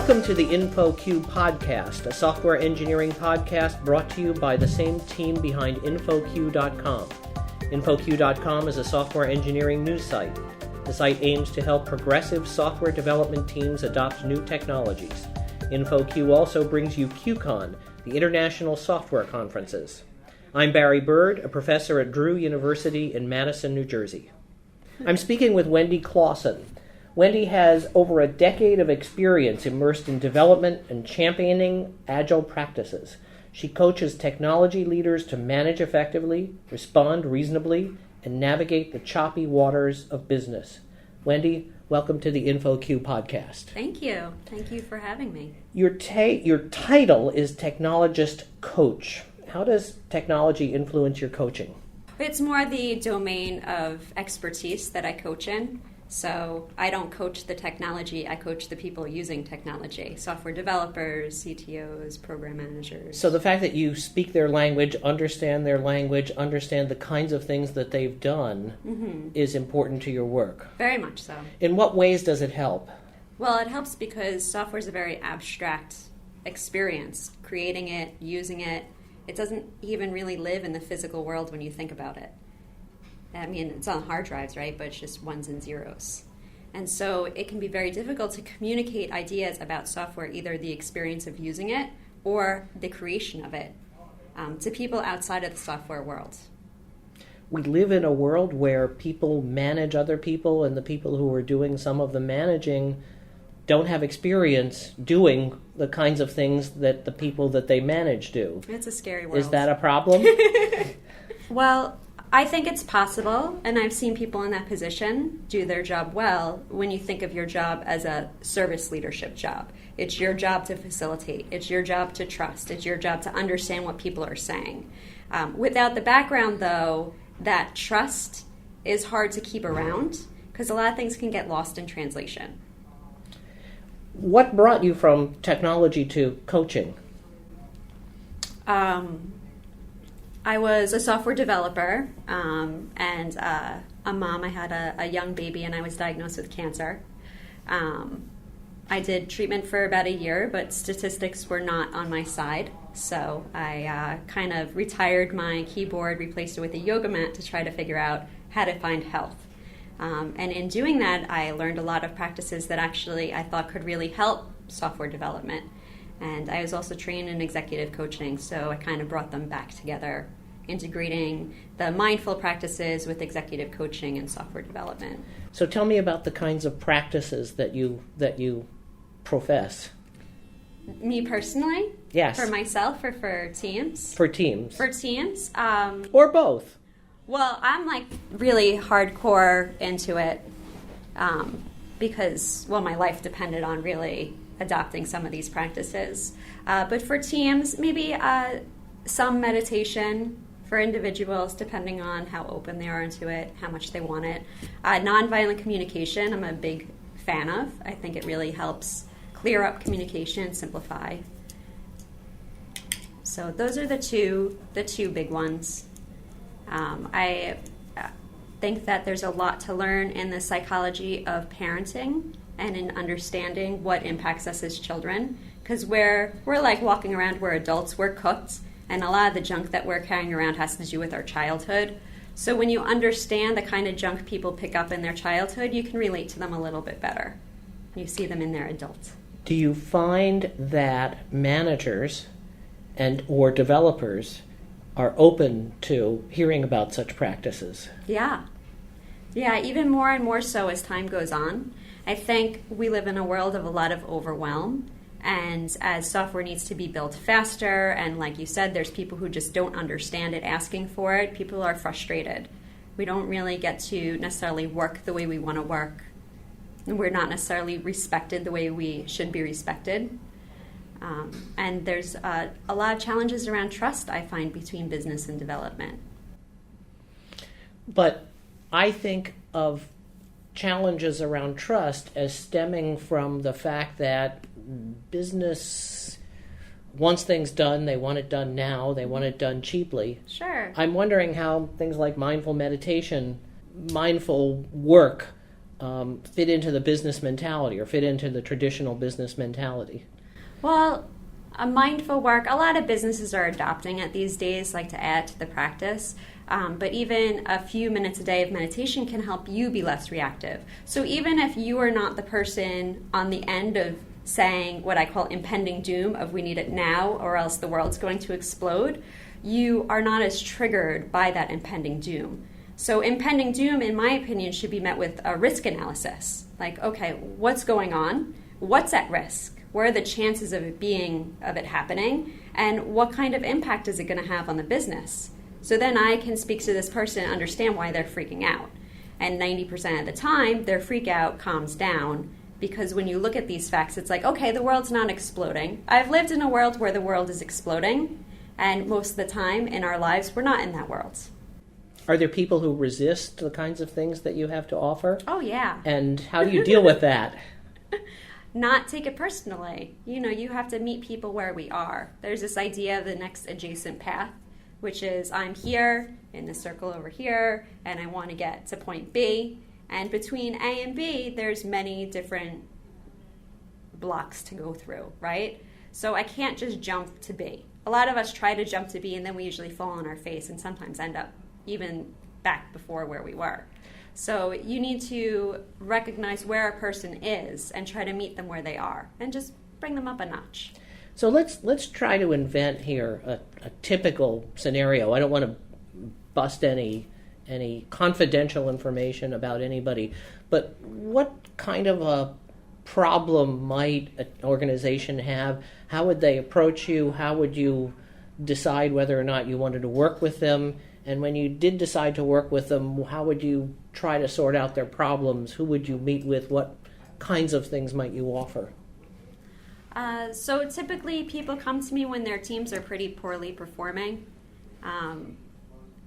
Welcome to the InfoQ podcast, a software engineering podcast brought to you by the same team behind InfoQ.com. InfoQ.com is a software engineering news site. The site aims to help progressive software development teams adopt new technologies. InfoQ also brings you QCon, the International Software Conferences. I'm Barry Burd, a professor at Drew University in Madison, New Jersey. I'm speaking with Wendy Closson. Wendy has over a decade of experience immersed in development and championing agile practices. She coaches technology leaders to manage effectively, respond reasonably, and navigate the choppy waters of business. Wendy, welcome to the InfoQ podcast. Thank you. Thank you for having me. Your title is Technologist Coach. How does technology influence your coaching? It's more the domain of expertise that I coach in. So I don't coach the technology, I coach the people using technology, software developers, CTOs, program managers. So the fact that you speak their language, understand the kinds of things that they've done is important to your work. Very much so. In what ways does it help? Well, it helps because software is a very abstract experience. Creating it, using it, it doesn't even really live in the physical world when you think about it. I mean, it's on hard drives, right? But it's just ones and zeros. And so it can be very difficult to communicate ideas about software, either the experience of using it or the creation of it, to people outside of the software world. We live in a world where people manage other people, and the people who are doing some of the managing don't have experience doing the kinds of things that the people that they manage do. It's a scary world. Is that a problem? Well, I think it's possible, and I've seen people in that position do their job well when you think of your job as a service leadership job. It's your job to facilitate. It's your job to trust. It's your job to understand what people are saying. Without the background, though, that trust is hard to keep around because a lot of things can get lost in translation. What brought you from technology to coaching? I was a software developer and a mom. I had a young baby and I was diagnosed with cancer. I did treatment for about a year, but statistics were not on my side. So I kind of retired my keyboard, replaced it with a yoga mat to try to figure out how to find health. And in doing that, I learned a lot of practices that actually I thought could really help software development. And I was also trained in executive coaching, so I kind of brought them back together, integrating the mindful practices with executive coaching and software development. So tell me about the kinds of practices that you profess. Me personally? Yes. For myself or for teams? For teams. For teams. Or both. Well, I'm like really hardcore into it because, well, my life depended on really adopting some of these practices. But for teams, maybe some meditation for individuals, depending on how open they are into it, how much they want it. Nonviolent communication, I'm a big fan of. I think it really helps clear up communication, simplify. So those are the two big ones. I think that there's a lot to learn in the psychology of parenting and in understanding what impacts us as children, because we're like walking around, we're adults, we're cooked, and a lot of the junk that we're carrying around has to do with our childhood. So when you understand the kind of junk people pick up in their childhood, you can relate to them a little bit better. You see them in their adults. Do you find that managers or developers are open to hearing about such practices? Yeah, even more and more so as time goes on. I think we live in a world of a lot of overwhelm, and as software needs to be built faster, and like you said, there's people who just don't understand it asking for it, people are frustrated. We don't really get to necessarily work the way we want to work. We're not necessarily respected the way we should be respected. And there's a lot of challenges around trust, I find, between business and development. But I think of challenges around trust as stemming from the fact that business wants things done, they want it done now, they want it done cheaply. Sure. I'm wondering how things like mindful meditation, mindful work fit into the business mentality or fit into the traditional business mentality? Well, a mindful work, a lot of businesses are adopting it these days, like to add to the practice. But even a few minutes a day of meditation can help you be less reactive. So even if you are not the person on the end of saying what I call impending doom of we need it now or else the world's going to explode, you are not as triggered by that impending doom. So impending doom, in my opinion, should be met with a risk analysis. Like, okay, what's going on? What's at risk? What are the chances of it happening? And what kind of impact is it going to have on the business? So then I can speak to this person and understand why they're freaking out. And 90% of the time, their freak out calms down, because when you look at these facts, it's like, okay, the world's not exploding. I've lived in a world where the world is exploding, and most of the time in our lives, we're not in that world. Are there people who resist the kinds of things that you have to offer? Oh, yeah. And how do you deal with that? Not take it personally. You have to meet people where we are. There's this idea of the next adjacent path, which is I'm here in the circle over here, and I want to get to point B. And between A and B, there's many different blocks to go through, right? So I can't just jump to B. A lot of us try to jump to B, and then we usually fall on our face and sometimes end up even back before where we were. So you need to recognize where a person is and try to meet them where they are and just bring them up a notch. So let's try to invent here a typical scenario. I don't want to bust any confidential information about anybody, but what kind of a problem might an organization have? How would they approach you? How would you decide whether or not you wanted to work with them? And when you did decide to work with them, how would you try to sort out their problems? Who would you meet with? What kinds of things might you offer? So typically people come to me when their teams are pretty poorly performing.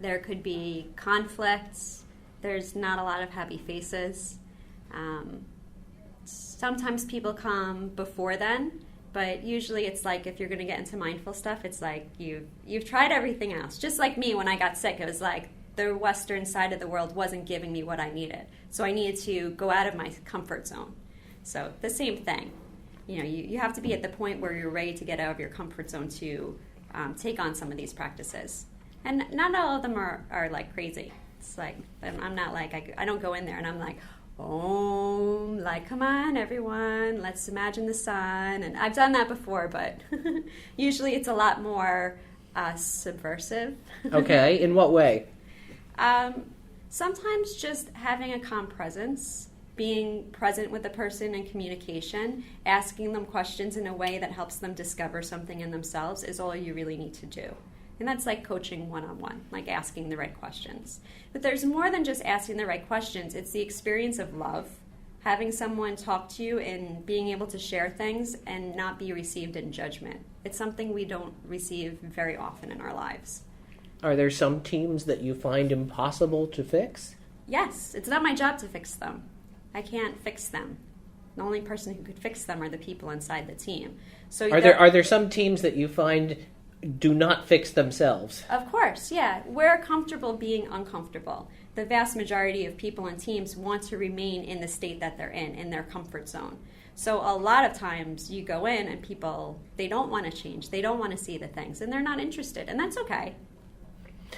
There could be conflicts. There's not a lot of happy faces. Sometimes people come before then, but usually it's like if you're going to get into mindful stuff, it's like you've tried everything else. Just like me when I got sick, it was like the Western side of the world wasn't giving me what I needed. So I needed to go out of my comfort zone. So the same thing. You have to be at the point where you're ready to get out of your comfort zone to take on some of these practices. And not all of them are like crazy. It's like, I'm not like, I don't go in there and I'm like, oh, like, come on, everyone, let's imagine the sun. And I've done that before, but usually it's a lot more subversive. Okay, in what way? Sometimes just having a calm presence, being present with the person in communication, asking them questions in a way that helps them discover something in themselves is all you really need to do. And that's like coaching one-on-one, like asking the right questions. But there's more than just asking the right questions. It's the experience of love, having someone talk to you and being able to share things and not be received in judgment. It's something we don't receive very often in our lives. Are there some teams that you find impossible to fix? Yes, it's not my job to fix them. I can't fix them. The only person who could fix them are the people inside the team. So are there some teams that you find do not fix themselves? Of course, yeah. We're comfortable being uncomfortable. The vast majority of people and teams want to remain in the state that they're in their comfort zone. So a lot of times you go in and people, they don't want to change. They don't want to see the things, and they're not interested, and that's okay.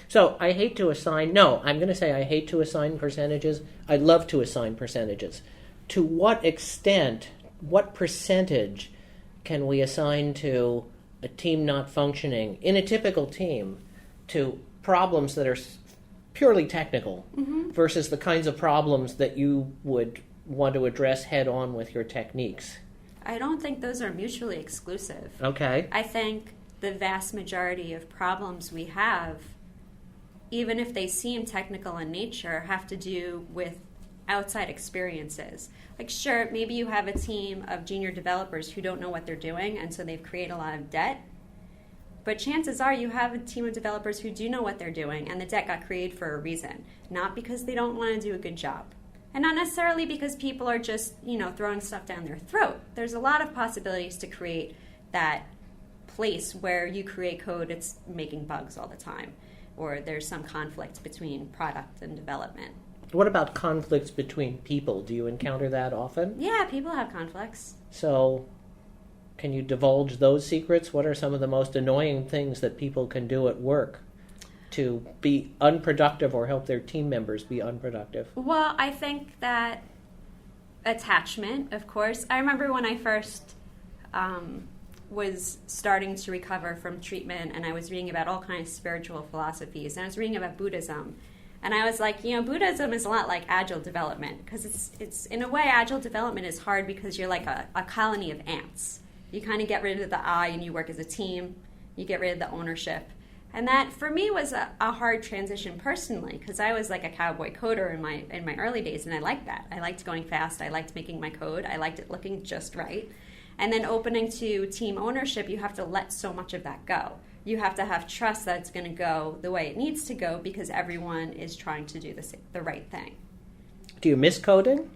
So I hate to assign percentages. I'd love to assign percentages. To what extent, what percentage can we assign to a team not functioning, in a typical team, to problems that are purely technical versus the kinds of problems that you would want to address head on with your techniques? I don't think those are mutually exclusive. Okay. I think the vast majority of problems we have, even if they seem technical in nature, have to do with outside experiences. Like, sure, maybe you have a team of junior developers who don't know what they're doing, and so they've created a lot of debt. But chances are you have a team of developers who do know what they're doing, and the debt got created for a reason, not because they don't want to do a good job. And not necessarily because people are just, throwing stuff down their throat. There's a lot of possibilities to create that place where you create code that's making bugs all the time, or there's some conflict between product and development. What about conflicts between people? Do you encounter that often? Yeah, people have conflicts. So, can you divulge those secrets? What are some of the most annoying things that people can do at work to be unproductive or help their team members be unproductive? Well, I think that attachment, of course. I remember when I first was starting to recover from treatment, and I was reading about all kinds of spiritual philosophies, and I was reading about Buddhism. And I was like, Buddhism is a lot like agile development, because it's in a way, agile development is hard because you're like a colony of ants. You kind of get rid of the I and you work as a team. You get rid of the ownership. And that, for me, was a hard transition personally, because I was like a cowboy coder in my early days, and I liked that. I liked going fast. I liked making my code. I liked it looking just right. And then opening to team ownership, you have to let so much of that go. You have to have trust that it's going to go the way it needs to go because everyone is trying to do the right thing. Do you miss coding?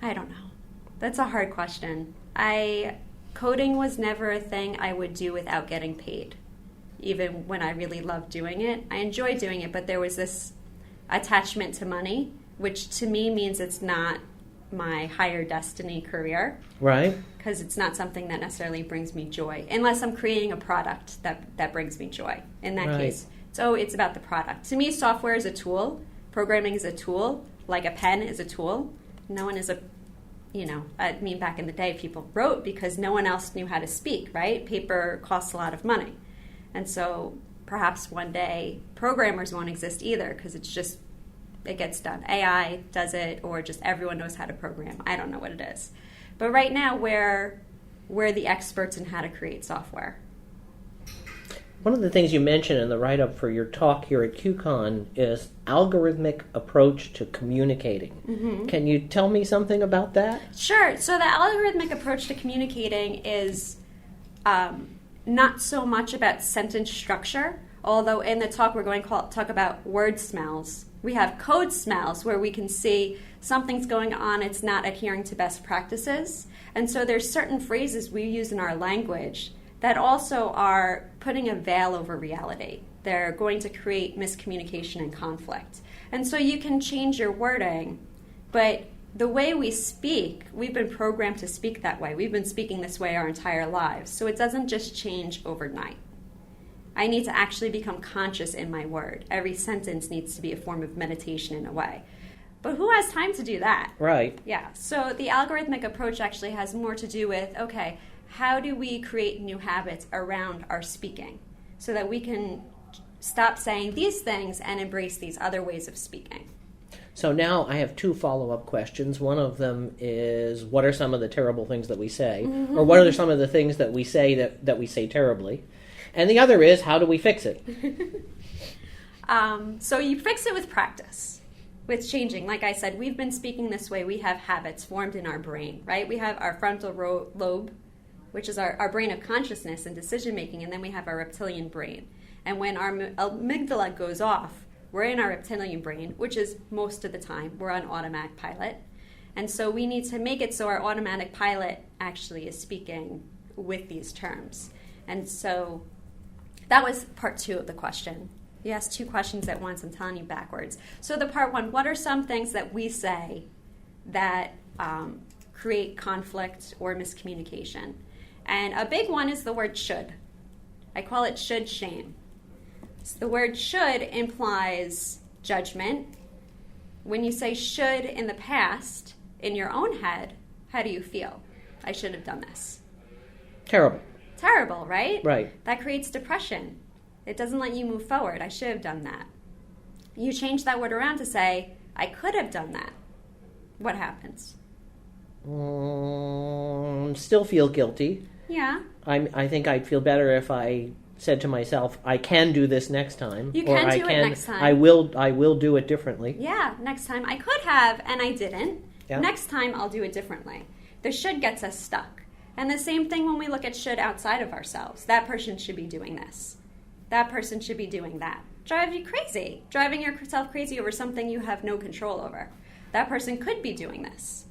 I don't know. That's a hard question. Coding was never a thing I would do without getting paid, even when I really loved doing it. I enjoyed doing it, but there was this attachment to money, which to me means it's not my higher destiny career. Right. Because it's not something that necessarily brings me joy, unless I'm creating a product that brings me joy. In that case, so it's about the product. To me, software is a tool. Programming is a tool. Like a pen is a tool. No one is back in the day, people wrote because no one else knew how to speak, right? Paper costs a lot of money. And so perhaps one day programmers won't exist either because it gets done. AI does it, or just everyone knows how to program. I don't know what it is. But right now, we're the experts in how to create software. One of the things you mentioned in the write-up for your talk here at QCon is algorithmic approach to communicating. Mm-hmm. Can you tell me something about that? Sure. So the algorithmic approach to communicating is not so much about sentence structure, although in the talk we're going to talk about word smells. We have code smells where we can see something's going on, it's not adhering to best practices. And so there's certain phrases we use in our language that also are putting a veil over reality. They're going to create miscommunication and conflict. And so you can change your wording, but the way we speak, we've been programmed to speak that way. We've been speaking this way our entire lives. So it doesn't just change overnight. I need to actually become conscious in my word. Every sentence needs to be a form of meditation in a way. But who has time to do that? Right. Yeah. So the algorithmic approach actually has more to do with, okay, how do we create new habits around our speaking so that we can stop saying these things and embrace these other ways of speaking? So now I have two follow-up questions. One of them is, what are some of the terrible things that we say? Mm-hmm. Or what are some of the things that we say that we say terribly? And the other is, how do we fix it? So you fix it with practice, with changing. Like I said, we've been speaking this way. We have habits formed in our brain, right? We have our frontal lobe, which is our brain of consciousness and decision-making, and then we have our reptilian brain. And when our amygdala goes off, we're in our reptilian brain, which is most of the time, we're on automatic pilot. And so we need to make it so our automatic pilot actually is speaking with these terms. And so that was part two of the question. You asked two questions at once. I'm telling you backwards. So the part one, what are some things that we say that create conflict or miscommunication? And a big one is the word should. I call it should shame. So the word should implies judgment. When you say should in the past, in your own head, how do you feel? I should have done this. Terrible. Terrible, right? Right. That creates depression. It doesn't let you move forward. I should have done that. You change that word around to say, I could have done that. What happens? Still feel guilty. Yeah. I think I'd feel better if I said to myself, I can do this next time. You can do it next time. I will do it differently. Yeah, next time. I could have, and I didn't. Yeah. Next time, I'll do it differently. The should gets us stuck. And the same thing when we look at should outside of ourselves. That person should be doing this. That person should be doing that. Drive you crazy. Driving yourself crazy over something you have no control over. That person could be doing this.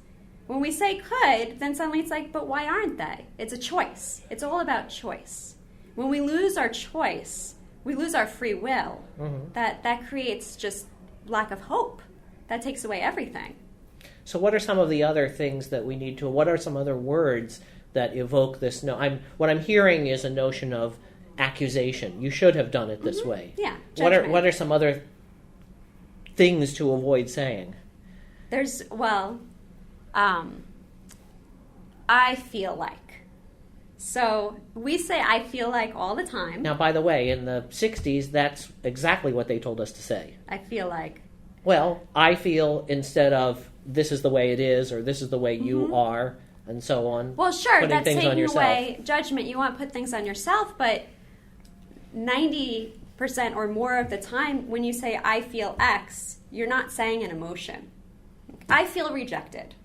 When we say could, then suddenly it's like, but why aren't they? It's a choice. It's all about choice. When we lose our choice, we lose our free will. Mm-hmm. That creates just lack of hope. That takes away everything. So what are some of the other things that we need to, what are some other words that evoke this? What I'm hearing is a notion of accusation. You should have done it this way. Yeah. What are some other things to avoid saying? There's, I feel like. So we say I feel like all the time. Now, by the way, in the 60s, that's exactly what they told us to say. I feel like. Well, I feel instead of this is the way it is or this is the way you are and so on. Well, sure, that's taking yourself. Away judgment. You want to put things on yourself, but 90% or more of the time when you say I feel X, you're not saying an emotion. I feel rejected.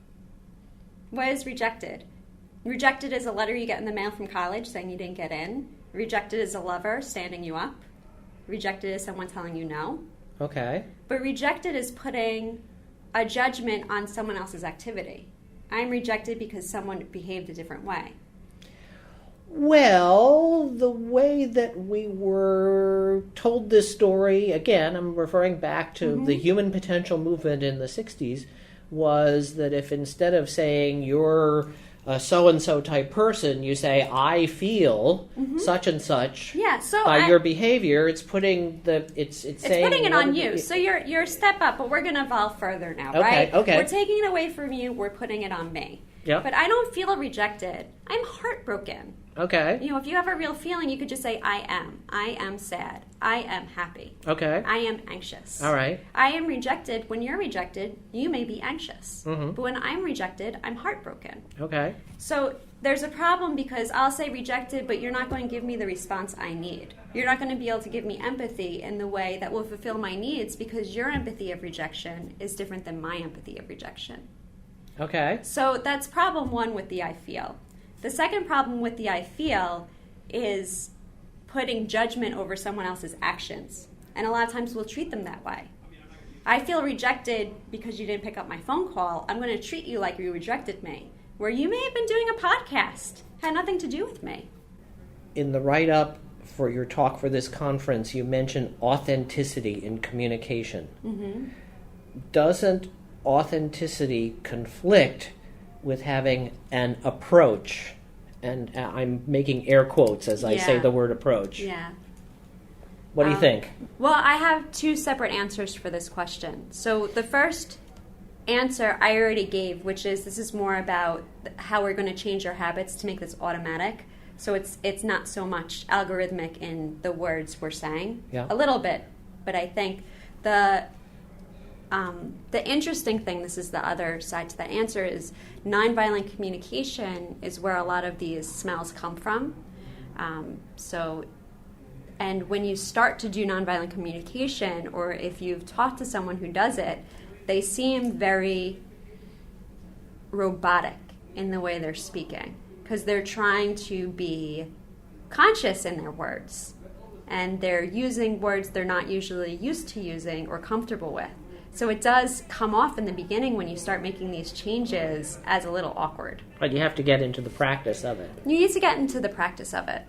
What is rejected? Rejected is a letter you get in the mail from college saying you didn't get in. Rejected is a lover standing you up. Rejected is someone telling you no. Okay. But rejected is putting a judgment on someone else's activity. I'm rejected because someone behaved a different way. Well, the way that we were told this story, again, I'm referring back to the human potential movement in the 60s, was that if instead of saying you're a so-and-so type person, you say, I feel such and such by your behavior, it's putting it's saying... putting it on you. So you're a step up, but we're going to evolve further now, right? Okay. We're taking it away from you, we're putting it on me. Yep. But I don't feel rejected. I'm heartbroken. Okay. If you have a real feeling, you could just say, I am. I am sad. I am happy. Okay. I am anxious. All right. I am rejected. When you're rejected, you may be anxious. Mm-hmm. But when I'm rejected, I'm heartbroken. Okay. So there's a problem because I'll say rejected, but you're not going to give me the response I need. You're not going to be able to give me empathy in the way that will fulfill my needs because your empathy of rejection is different than my empathy of rejection. Okay. So that's problem one with the I feel. The second problem with the I feel is putting judgment over someone else's actions. And a lot of times we'll treat them that way. I feel rejected because you didn't pick up my phone call. I'm going to treat you like you rejected me. Where you may have been doing a podcast. Had nothing to do with me. In the write-up for your talk for this conference, you mentioned authenticity in communication. Mm-hmm. Doesn't authenticity conflict with having an approach? And I'm making air quotes as I say the word approach. Yeah. What do you think? Well, I have two separate answers for this question. So the first answer I already gave, which is this is more about how we're going to change our habits to make this automatic. So it's not so much algorithmic in the words we're saying. Yeah. A little bit. But I think the interesting thing, this is the other side to that answer, is nonviolent communication is where a lot of these smells come from. And when you start to do nonviolent communication, or if you've talked to someone who does it, they seem very robotic in the way they're speaking because they're trying to be conscious in their words. And they're using words they're not usually used to using or comfortable with. So it does come off in the beginning when you start making these changes as a little awkward. But you have to get into the practice of it. You need to get into the practice of it.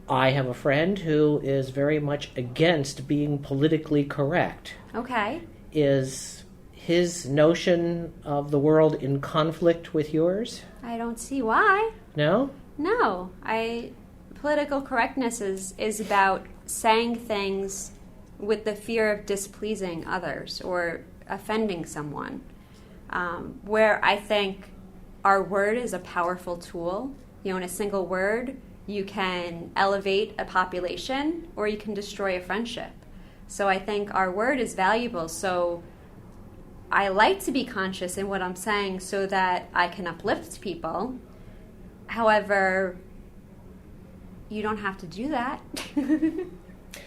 I have a friend who is very much against being politically correct. Okay. Is his notion of the world in conflict with yours? I don't see why. No? No. Political correctness is about saying things with the fear of displeasing others or offending someone. Where I think our word is a powerful tool. In a single word, you can elevate a population or you can destroy a friendship. So I think our word is valuable. So I like to be conscious in what I'm saying so that I can uplift people. However, you don't have to do that.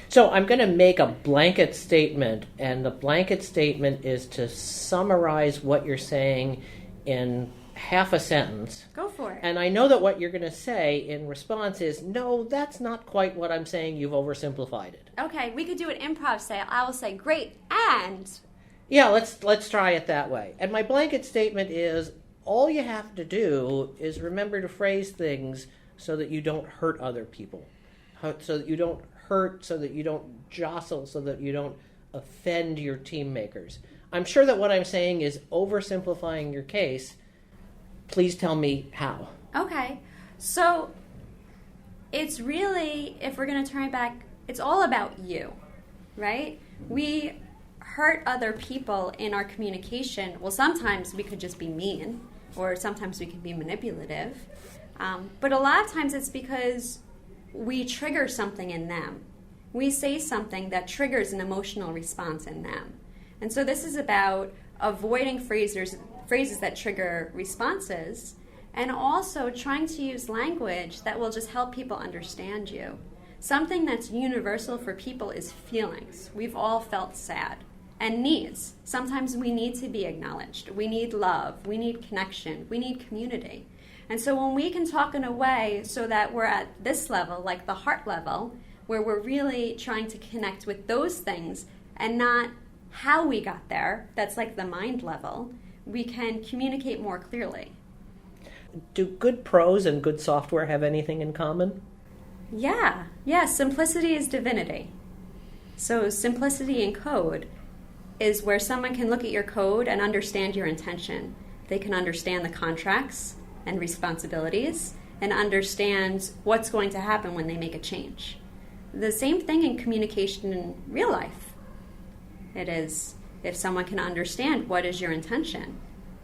So I'm going to make a blanket statement, and the blanket statement is to summarize what you're saying in half a sentence. Go for it. And I know that what you're going to say in response is, no, that's not quite what I'm saying. You've oversimplified it. Okay, we could do an improv style. I will say, great, and... Yeah, let's try it that way. And my blanket statement is, all you have to do is remember to phrase things so that you don't hurt other people. So that you don't hurt, so that you don't jostle, so that you don't offend your team makers? I'm sure that what I'm saying is oversimplifying your case. Please tell me how. Okay. So it's really, if we're going to turn it back, it's all about you, right? We hurt other people in our communication. Well, sometimes we could just be mean, or sometimes we can be manipulative. But a lot of times it's because we trigger something in them. We say something that triggers an emotional response in them. And so this is about avoiding phrases that trigger responses, and also trying to use language that will just help people understand you. Something that's universal for people is feelings. We've all felt sad. And needs. Sometimes we need to be acknowledged. We need love. We need connection. We need community. And so when we can talk in a way so that we're at this level, like the heart level, where we're really trying to connect with those things and not how we got there, that's like the mind level, we can communicate more clearly. Do good prose and good software have anything in common? Yeah. Simplicity is divinity. So simplicity in code is where someone can look at your code and understand your intention. They can understand the contracts and responsibilities and understand what's going to happen when they make a change. The same thing in communication in real life. It is if someone can understand what is your intention,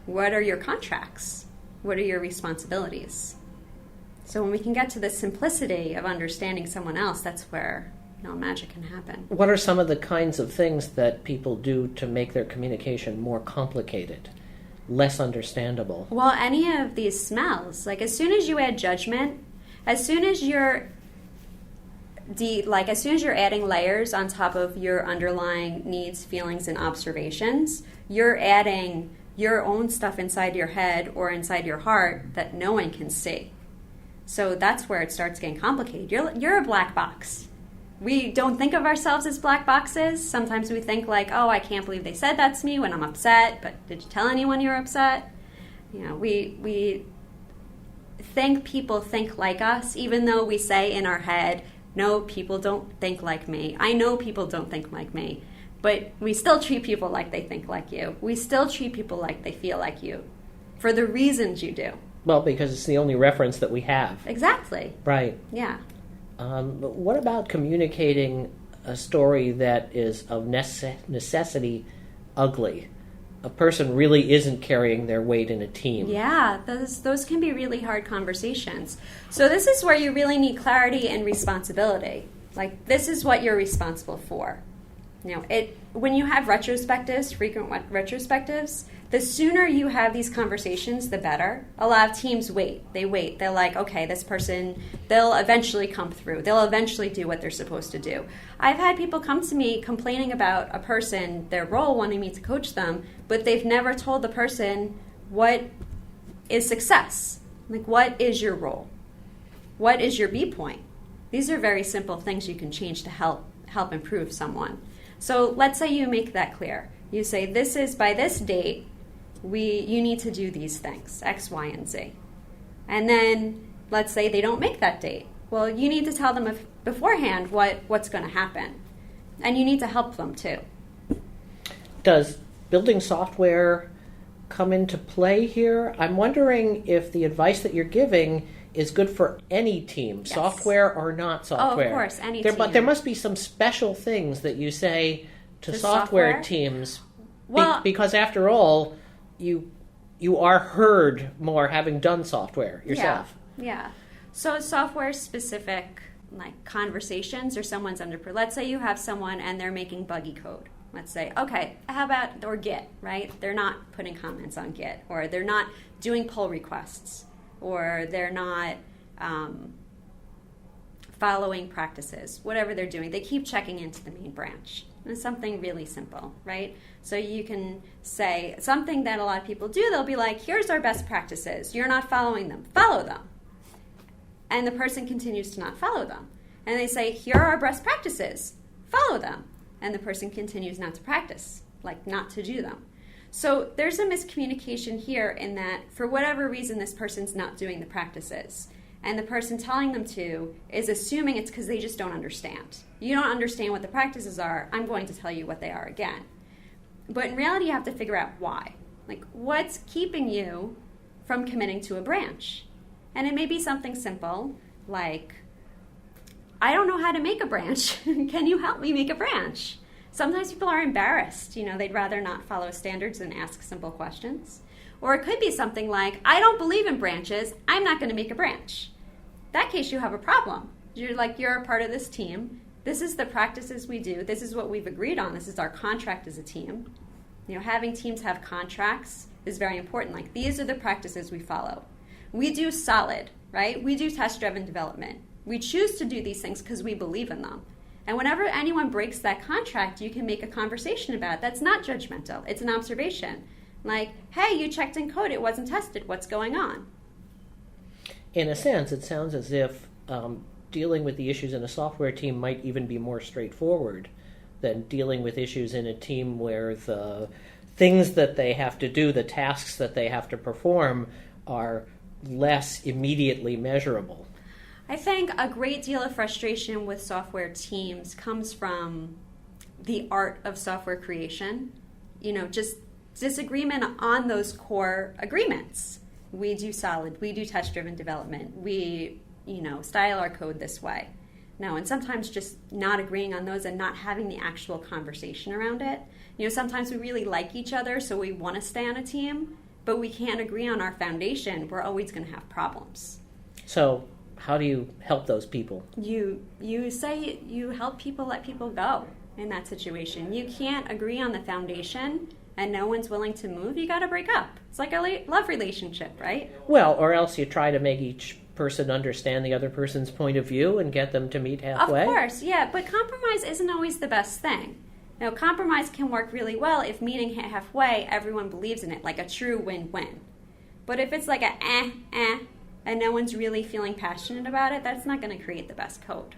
what are your contracts, what are your responsibilities. So when we can get to the simplicity of understanding someone else, that's where magic can happen. What are some of the kinds of things that people do to make their communication more complicated, less understandable? Well, any of these smells. Like as soon as you add judgment, as soon as you're adding layers on top of your underlying needs, feelings, and observations, you're adding your own stuff inside your head or inside your heart that no one can see. So that's where it starts getting complicated. You're a black box. We don't think of ourselves as black boxes. Sometimes we think like, oh, I can't believe they said that to me when I'm upset, but did you tell anyone you're upset? We think people think like us, even though we say in our head, no, people don't think like me. I know people don't think like me. But we still treat people like they think like you. We still treat people like they feel like you for the reasons you do. Well, because it's the only reference that we have. Exactly. Right. Yeah. But what about communicating a story that is of necessity ugly? A person really isn't carrying their weight in a team. Yeah, those can be really hard conversations. So this is where you really need clarity and responsibility. Like, this is what you're responsible for. When you have retrospectives, frequent retrospectives, the sooner you have these conversations, the better. A lot of teams wait. They wait. They're like, okay, this person, they'll eventually come through. They'll eventually do what they're supposed to do. I've had people come to me complaining about a person, their role, wanting me to coach them, but they've never told the person what is success. Like, what is your role? What is your B point? These are very simple things you can change to help improve someone. So let's say you make that clear. You say, this is by this date, you need to do these things, X, Y, and Z. And then let's say they don't make that date. Well, you need to tell them beforehand what's going to happen. And you need to help them too. Does building software come into play here? I'm wondering if the advice that you're giving is good for any team, yes. Software or not software. Oh, of course, any team. But there must be some special things that you say to software teams. Well, because after all, you are heard more having done software yourself. Yeah. So software-specific like conversations or someone's under... Let's say you have someone and they're making buggy code. Let's say, okay, how about... Or Git, right? They're not putting comments on Git. Or they're not doing pull requests. Or they're not following practices. Whatever they're doing, they keep checking into the main branch. And it's something really simple, right? So you can say something that a lot of people do. They'll be like, here's our best practices. You're not following them. Follow them. And the person continues to not follow them. And they say, here are our best practices. Follow them. And the person continues not to practice, like not to do them. So there's a miscommunication here in that for whatever reason this person's not doing the practices. and the person telling them to is assuming it's because they just don't understand. You don't understand what the practices are. I'm going to tell you what they are again. But in reality, you have to figure out why. Like, what's keeping you from committing to a branch? And it may be something simple, like, I don't know how to make a branch. Can you help me make a branch? Sometimes people are embarrassed. They'd rather not follow standards and ask simple questions. Or it could be something like, I don't believe in branches. I'm not going to make a branch. In that case, you have a problem. You're a part of this team. This is the practices we do. This is what we've agreed on. This is our contract as a team. Having teams have contracts is very important. Like, these are the practices we follow. We do solid, right? We do test-driven development. We choose to do these things because we believe in them. And whenever anyone breaks that contract, you can make a conversation about it. That's not judgmental. It's an observation. Like, hey, you checked in code. It wasn't tested. What's going on? In a sense, it sounds as if dealing with the issues in a software team might even be more straightforward than dealing with issues in a team where the things that they have to do, the tasks that they have to perform, are less immediately measurable. I think a great deal of frustration with software teams comes from the art of software creation. Just disagreement on those core agreements. We do solid, we do test-driven development, we, style our code this way. No, and sometimes just not agreeing on those and not having the actual conversation around it. Sometimes we really like each other, so we want to stay on a team, but we can't agree on our foundation. We're always going to have problems. So how do you help those people? You say you help people let people go in that situation. You can't agree on the foundation and no one's willing to move. You got to break up. It's like a love relationship, right? Well, or else you try to make each person understand the other person's point of view and get them to meet halfway. Of course, yeah, but compromise isn't always the best thing. Compromise can work really well if meeting halfway, everyone believes in it, like a true win-win. But if it's like a and no one's really feeling passionate about it, that's not going to create the best code.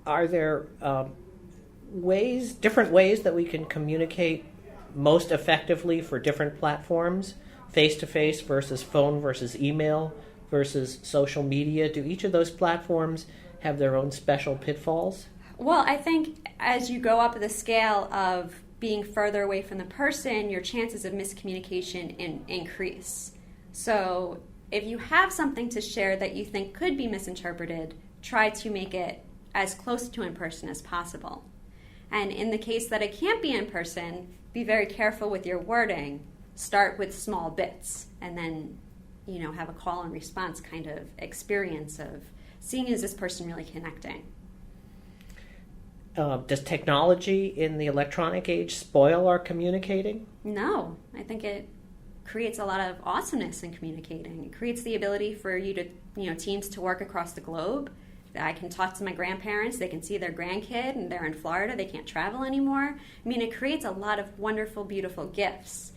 Are there different ways that we can communicate most effectively for different platforms? Face-to-face versus phone versus email versus social media? Do each of those platforms have their own special pitfalls? Well, I think as you go up the scale of being further away from the person, your chances of miscommunication increase. So if you have something to share that you think could be misinterpreted, try to make it as close to in person as possible. And in the case that it can't be in person, be very careful with your wording. Start with small bits and then, have a call and response kind of experience of seeing, is this person really connecting? Does technology in the electronic age spoil our communicating? No, I think it creates a lot of awesomeness in communicating. It creates the ability for you to, teams to work across the globe. I can talk to my grandparents, they can see their grandkid, and they're in Florida, they can't travel anymore. It creates a lot of wonderful, beautiful gifts.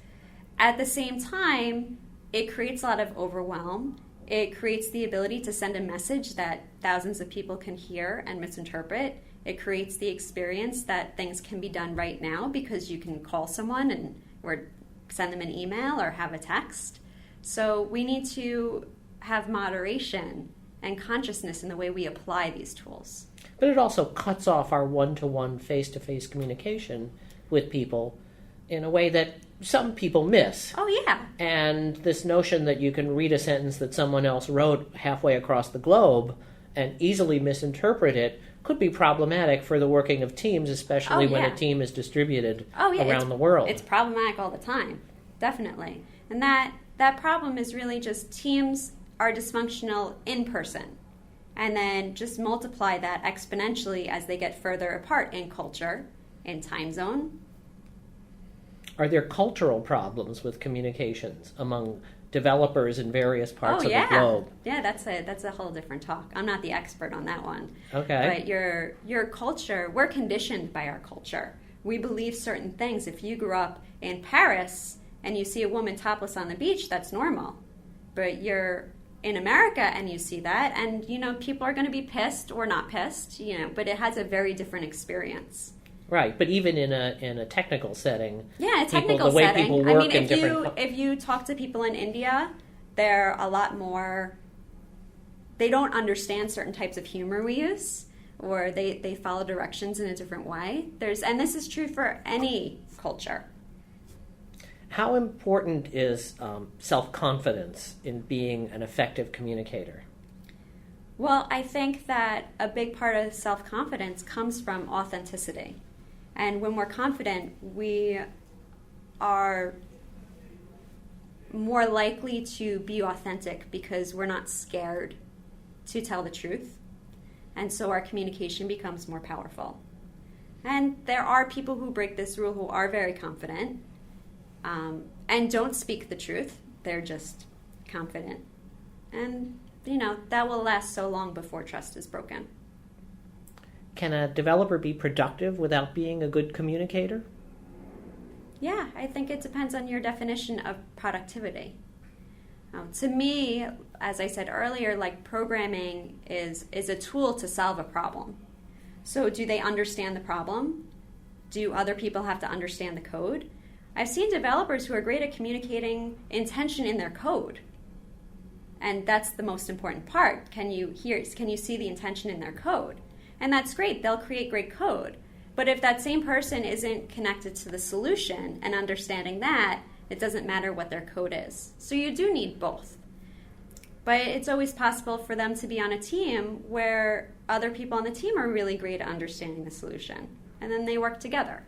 At the same time, it creates a lot of overwhelm. It creates the ability to send a message that thousands of people can hear and misinterpret. It creates the experience that things can be done right now because you can call someone or send them an email or have a text. So we need to have moderation and consciousness in the way we apply these tools. But it also cuts off our one-to-one face-to-face communication with people in a way that some people miss. Oh, yeah. And this notion that you can read a sentence that someone else wrote halfway across the globe and easily misinterpret it could be problematic for the working of teams, especially when a team is distributed around the world. It's problematic all the time, definitely. And that problem is really just teams are dysfunctional in person. And then just multiply that exponentially as they get further apart in culture, in time zone. Are there cultural problems with communications among developers in various parts of the globe? Yeah, that's a whole different talk. I'm not the expert on that one. Okay. But your culture, we're conditioned by our culture. We believe certain things. If you grew up in Paris and you see a woman topless on the beach, that's normal. But you're in America and you see that, and people are going to be pissed or not pissed, but it has a very different experience. Right, but even in a technical setting, a technical the way setting. people work in different. If you talk to people in India, they're a lot more they don't understand certain types of humor we use, or they follow directions in a different way. And this is true for any culture. How important is self-confidence in being an effective communicator? Well, I think that a big part of self-confidence comes from authenticity. And when we're confident, we are more likely to be authentic because we're not scared to tell the truth. And so our communication becomes more powerful. And there are people who break this rule who are very confident and don't speak the truth. They're just confident. And, that will last so long before trust is broken. Can a developer be productive without being a good communicator? Yeah, I think it depends on your definition of productivity. To me, as I said earlier, programming is a tool to solve a problem. So do they understand the problem? Do other people have to understand the code? I've seen developers who are great at communicating intention in their code. And that's the most important part. Can you see the intention in their code? And that's great. They'll create great code. But if that same person isn't connected to the solution and understanding that, it doesn't matter what their code is. So you do need both. But it's always possible for them to be on a team where other people on the team are really great at understanding the solution. And then they work together.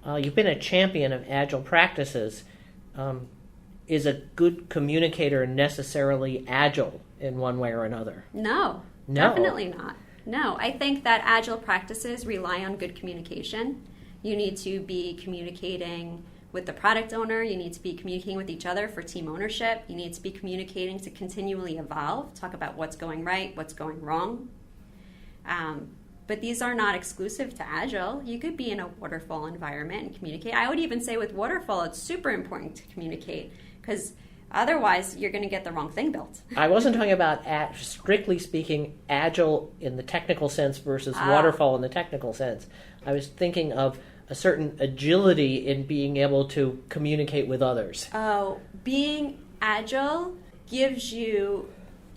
You've been a champion of agile practices. Is a good communicator necessarily agile in one way or another? No, definitely not. No, I think that agile practices rely on good communication. You need to be communicating with the product owner. You need to be communicating with each other for team ownership. You need to be communicating to continually evolve, talk about what's going right, what's going wrong. But these are not exclusive to agile. You could be in a waterfall environment and communicate. I would even say with waterfall, it's super important to communicate because otherwise you're going to get the wrong thing built. I wasn't talking about, strictly speaking, agile in the technical sense versus waterfall in the technical sense. I was thinking of a certain agility in being able to communicate with others. Oh, being agile gives you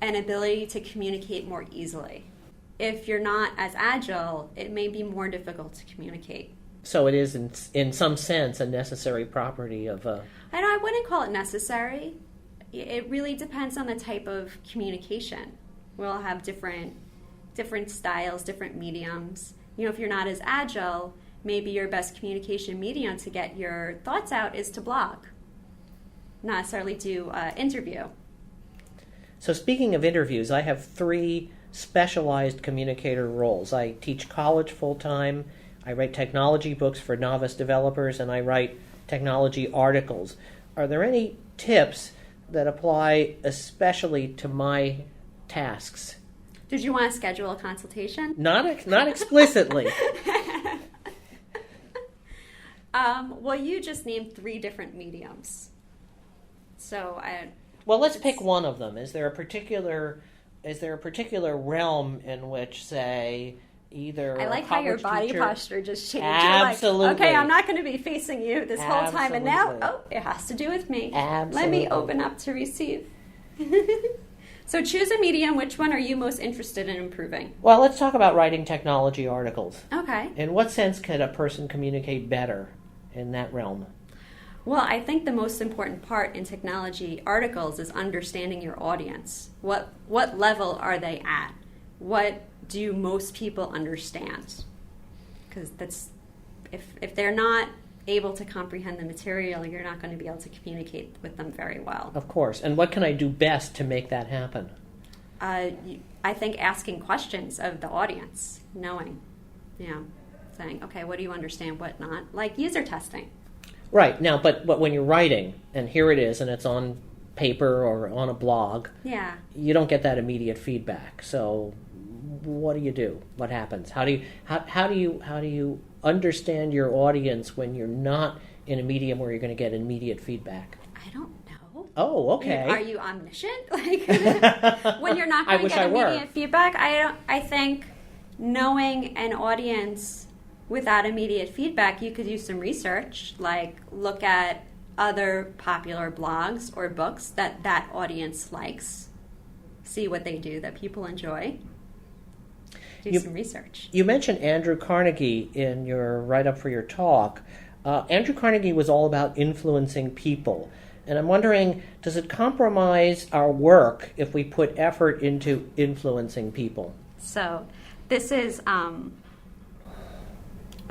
an ability to communicate more easily. If you're not as agile, it may be more difficult to communicate. So it is, in some sense, a necessary property of... I wouldn't call it necessary. It really depends on the type of communication. We'll have different styles, different mediums. If you're not as agile, maybe your best communication medium to get your thoughts out is to blog, not necessarily do an interview. So speaking of interviews, I have 3 specialized communicator roles. I teach college full-time, I write technology books for novice developers, and I write technology articles. Are there any tips that apply especially to my tasks? Did you want to schedule a consultation? Not explicitly. Well, you just named 3 different mediums. Well, let's pick one of them. Is there a particular realm in which, say, either I like how your body posture just changed. Absolutely. You're like, okay, I'm not going to be facing you this whole time, and now, it has to do with me. Absolutely. Let me open up to receive. So choose a medium. Which one are you most interested in improving? Well, let's talk about writing technology articles. Okay. In what sense can a person communicate better in that realm? Well, I think the most important part in technology articles is understanding your audience. What level are they at? What do most people understand? Because that's if they're not able to comprehend the material, you're not going to be able to communicate with them very well. Of course. And what can I do best to make that happen? I think asking questions of the audience, knowing, saying, okay, what do you understand, what not? Like user testing. Right. Now, but when you're writing, and here it is, and it's on paper or on a blog, you don't get that immediate feedback. So what do? What happens? How do you understand your audience when you're not in a medium where you're going to get immediate feedback? I don't know. Oh, okay. Are you omniscient? When you're not going to get immediate feedback, I think knowing an audience without immediate feedback, you could do some research, like look at other popular blogs or books that audience likes, see what they do that people enjoy, do some research. You mentioned Andrew Carnegie in your write-up for your talk. Andrew Carnegie was all about influencing people. And I'm wondering, does it compromise our work if we put effort into influencing people? So this is a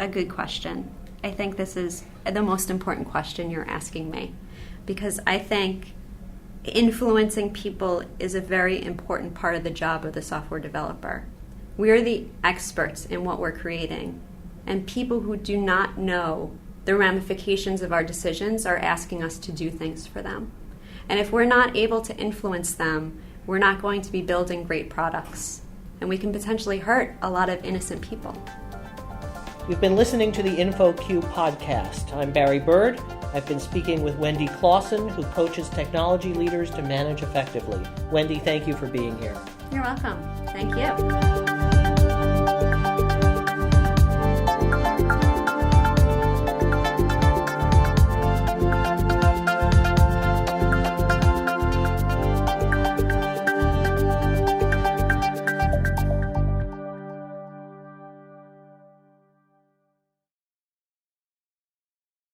good question. I think this is the most important question you're asking me, because I think influencing people is a very important part of the job of the software developer. We're the experts in what we're creating, and people who do not know the ramifications of our decisions are asking us to do things for them. And if we're not able to influence them, we're not going to be building great products, and we can potentially hurt a lot of innocent people. You've been listening to the InfoQ podcast. I'm Barry Burd. I've been speaking with Wendy Closson, who coaches technology leaders to manage effectively. Wendy, thank you for being here. You're welcome. Thank you.